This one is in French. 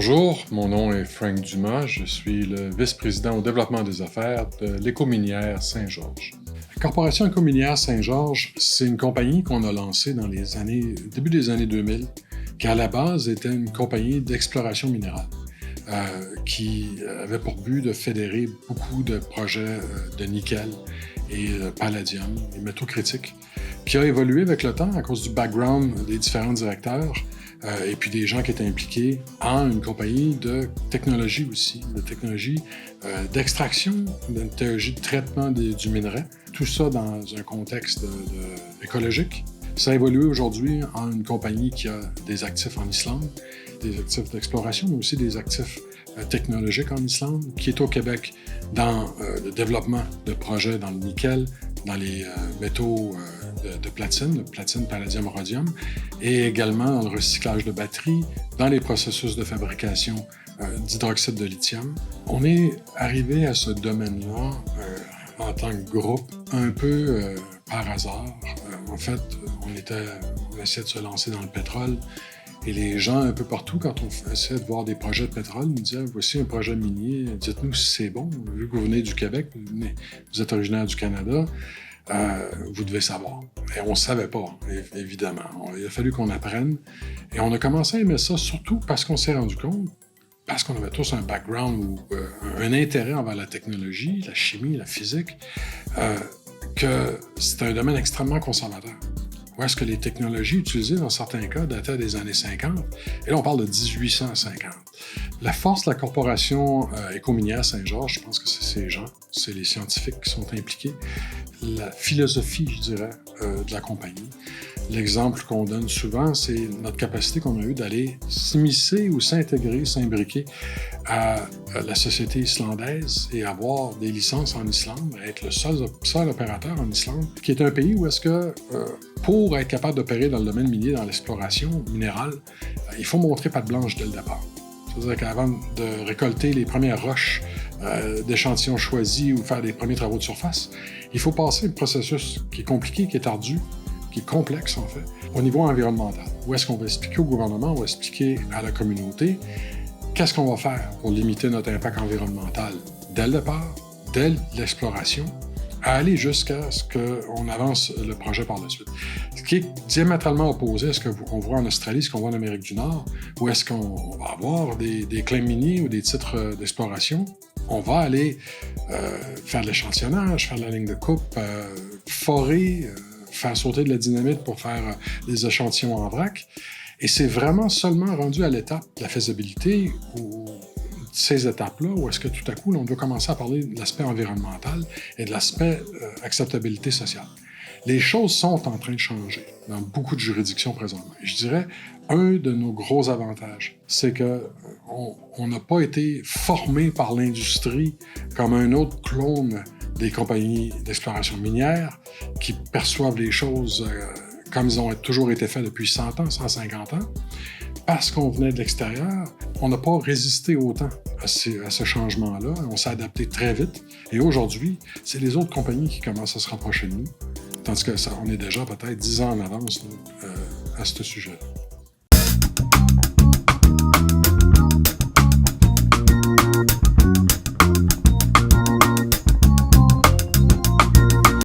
Bonjour, mon nom est Frank Dumas, je suis le vice-président au développement des affaires de l'Écominière Saint-Georges. La Corporation Écominière Saint-Georges, c'est une compagnie qu'on a lancée dans début des années 2000, qui à la base était une compagnie d'exploration minérale, qui avait pour but de fédérer beaucoup de projets de nickel et palladium, des métaux critiques, qui a évolué avec le temps à cause du background des différents directeurs et puis des gens qui étaient impliqués en une compagnie de technologie aussi, de technologie d'extraction, de technologie de traitement du minerai, tout ça dans un contexte écologique. Ça a évolué aujourd'hui en une compagnie qui a des actifs en Islande, des actifs d'exploration, mais aussi des actifs technologiques en Islande, qui est au Québec dans le développement de projets dans le nickel, dans les métaux de platine, palladium, rhodium, et également dans le recyclage de batteries, dans les processus de fabrication d'hydroxyde de lithium. On est arrivé à ce domaine-là en tant que groupe un peu par hasard. En fait, on essayait de se lancer dans le pétrole. Et les gens un peu partout, quand on essayait de voir des projets de pétrole, nous disaient « Voici un projet minier, dites-nous si c'est bon. Vu que vous venez du Québec, vous êtes originaire du Canada, vous devez savoir. » Et on ne savait pas, évidemment. Il a fallu qu'on apprenne. Et on a commencé à aimer ça, surtout parce qu'on s'est rendu compte, parce qu'on avait tous un background ou un intérêt envers la technologie, la chimie, la physique, que c'était un domaine extrêmement conservateur. Où est-ce que les technologies utilisées dans certains cas dataient des années 50? Et là, on parle de 1850. La force de la Corporation Écominière Saint-Georges, je pense que c'est ces gens, c'est les scientifiques qui sont impliqués, la philosophie, je dirais, de la compagnie. L'exemple qu'on donne souvent, c'est notre capacité qu'on a eue d'aller s'immiscer ou s'intégrer, s'imbriquer à la société islandaise et avoir des licences en Islande, être le seul opérateur en Islande, qui est un pays où est-ce que, pour être capable d'opérer dans le domaine minier, dans l'exploration minérale, il faut montrer patte blanche dès le départ. C'est-à-dire qu'avant de récolter les premières roches d'échantillons choisis ou faire les premiers travaux de surface, il faut passer un processus qui est compliqué, qui est ardu, qui est complexe en fait, au niveau environnemental. Où est-ce qu'on va expliquer au gouvernement, on va expliquer à la communauté qu'est-ce qu'on va faire pour limiter notre impact environnemental dès le départ, dès l'exploration, à aller jusqu'à ce qu'on avance le projet par la suite. Ce qui est diamétralement opposé à ce qu'on voit en Australie, ce qu'on voit en Amérique du Nord, où est-ce qu'on va avoir des claims miniers ou des titres d'exploration. On va aller faire de l'échantillonnage, faire de la ligne de coupe, forer, faire sauter de la dynamite pour faire des échantillons en vrac. Et c'est vraiment seulement rendu à l'étape de la faisabilité ou ces étapes-là où est-ce que tout à coup, on doit commencer à parler de l'aspect environnemental et de l'aspect acceptabilité sociale. Les choses sont en train de changer dans beaucoup de juridictions présentement. Et je dirais, un de nos gros avantages, c'est qu'on n'a pas été formé par l'industrie comme un autre clone des compagnies d'exploration minière qui perçoivent les choses comme ils ont toujours été faits depuis 100 ans, 150 ans. Parce qu'on venait de l'extérieur, on n'a pas résisté autant à ce changement-là. On s'est adapté très vite. Et aujourd'hui, c'est les autres compagnies qui commencent à se rapprocher de nous. Tandis qu'on est déjà peut-être 10 ans en avance à ce sujet-là.